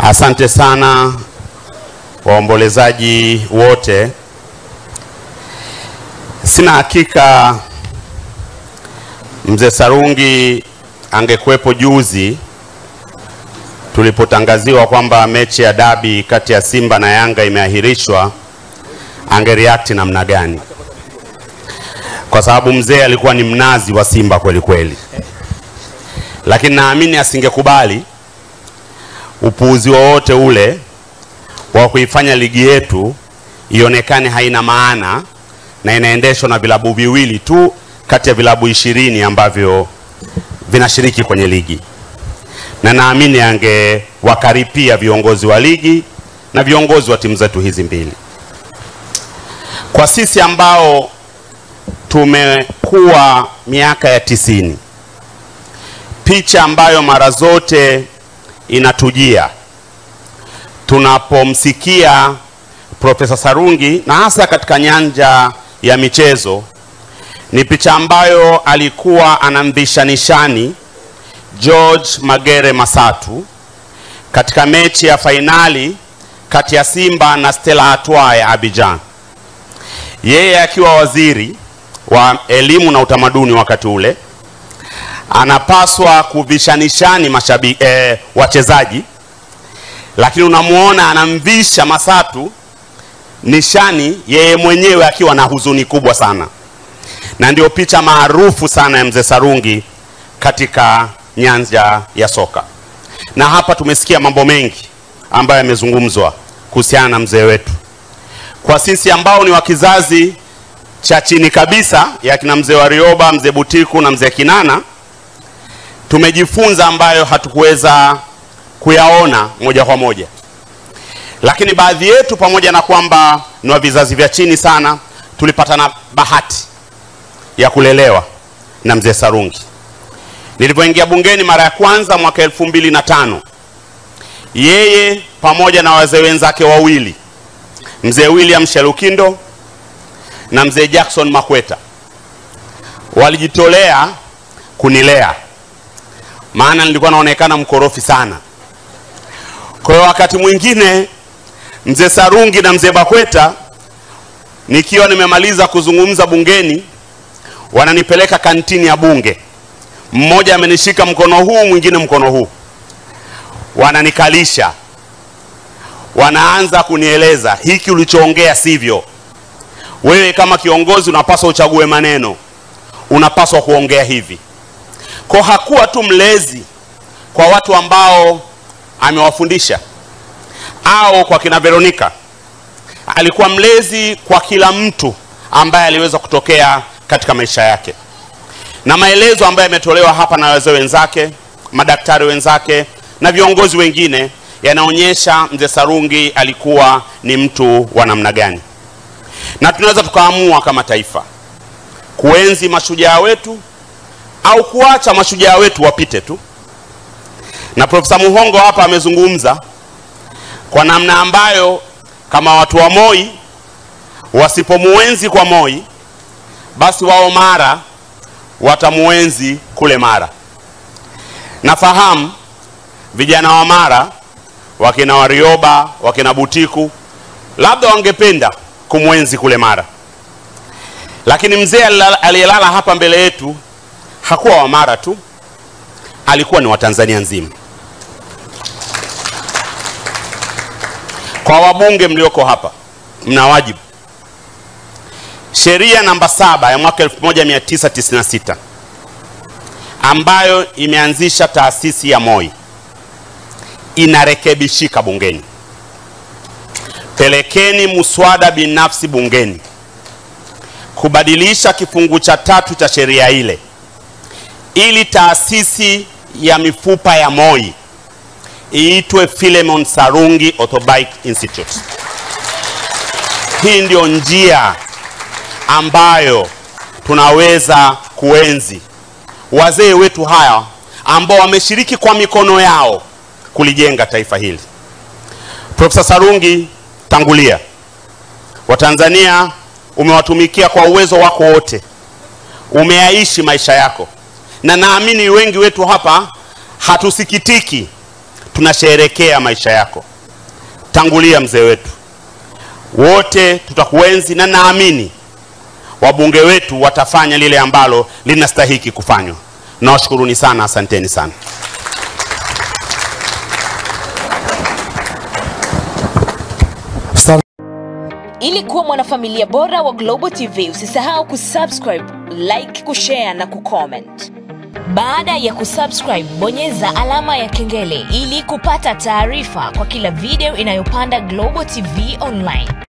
Asante sana waombolezaji wote. Sina hakika Mzee Sarungi angekuepo juzi tulipotangaziwa kwamba mechi ya dabi kati ya Simba na Yanga imeahirishwa, angereact namna gani? Kwa sababu mzee alikuwa ni mnazi wa Simba kweli kweli. Lakini naamini asingekubali upuuzi wowote ule wa kuifanya ligi yetu ionekane haina maana na inaendeshwa na vilabu viwili tu kati ya vilabu 20 ambavyo vinashiriki kwenye ligi. Na naamini angewakaripia viongozi wa ligi na viongozi wa timu zetu hizi mbili. Kwa sisi ambao tumekuwa miaka ya 90, picha ambayo mara zote inatujia tunapomsikia Profesa Sarungi na hasa katika nyanja ya michezo ni picha ambayo alikuwa anamvisha nishani George Magere Masatu katika mechi ya fainali kati ya Simba na Stella Artois ya Abidjan. Yeye akiwa waziri wa elimu na utamaduni wakati ule, anapaswa kuvisha nishani wachezaji, lakini unamuona anamvisha Masatu nishani yeye mwenyewe akiwa na huzuni kubwa sana. Na ndio picha maarufu sana ya Mzee Sarungi katika nyanja ya soka. Na hapa tumesikia mambo mengi ambayo yamezungumzwa kuhusiana na mzee wetu. Kwa sisi ambao ni wa kizazi cha chini kabisa ya kina Mzee Warioba, Mzee Butiku na Mzee Kinana, tumejifunza ambayo hatukuweza kuyaona moja kwa moja. Lakini baadhi yetu, pamoja na kwamba ni wa vizazi vya chini sana, tulipata na bahati ya kulelewa na Mzee Sarungi. Nilipoingia bungeni mara ya kwanza mwaka 2005, yeye pamoja na wazee wenzake wawili, Mzee William Shelukindo na Mzee Jackson Makweta, walijitolea kunilea, maana nilikuwa naonekana mkorofi sana. Kwa hiyo wakati mwingine Mzee Sarungi na Mzee Makweta, nikiwa nimemaliza kuzungumza bungeni, wananipeleka kantini ya bunge. Mmoja amenishika mkono huu, mwingine mkono huu, wananikalisha, wanaanza kunieleza, hiki ulichoongea sivyo. Wewe kama kiongozi unapaswa uchague maneno, unapaswa kuongea hivi. Kwa hakuwa tu mlezi kwa watu ambao amewafundisha au kwa kina Veronica, alikuwa mlezi kwa kila mtu ambaye aliweza kutokea katika maisha yake. Na maelezo ambayo yametolewa hapa na wazee wenzake, madaktari wenzake na viongozi wengine yanaonyesha Mzee Sarungi alikuwa ni mtu wa namna gani. Na tunaweza tukaamua kama taifa kuenzi mashujaa wetu au kuacha mashujaa wetu wapite tu. Na Profesa Muhongo hapa amezungumza kwa namna ambayo kama watu wa Moi wasipomuenzi kwa Moi, basi wao Mara watamuenzi kule Mara. Nafahamu vijana wa Mara, wakina Warioba, wakina Butiku, labda wangependa kumuenzi kule Mara. Lakini mzee aliyelala hapa mbele yetu hakuwa wa Mara tu, alikuwa ni wa Tanzania nzima. Kwa wabunge mlioko hapa, mna wajibu. Sheria namba 7 ya mwaka 1996 ambayo imeanzisha taasisi ya Moi inarekebishika bungeni. Pelekeni muswada binafsi bungeni kubadilisha kifungu cha 3 cha sheria ile ili taasisi ya mifupa ya Moi iitwe Philemon Sarungi Orthopedic Institute. Hii ndio njia ambayo tunaweza kuenzi wazee wetu haya ambao wameshiriki kwa mikono yao kulijenga taifa hili. Profesa Sarungi, tangulia. Watanzania umewatumikia kwa uwezo wako wote. Umeaishi maisha yako. Na naamini wengi wetu hapa hatusikitiki tunasherehekea maisha yako. Tangulia mzee wetu, wote tutakuenzi, na naamini wabunge wetu watafanya lile ambalo linastahiki kufanywa. Nawashukuruni sana, asanteni sana. Ili kuwa mwanafamilia bora wa Global TV, usisahau kusubscribe, like, kushare na kucomment. Baada ya kusubscribe, bonyeza alama ya kengele ili kupata taarifa kwa kila video inayopanda Global TV Online.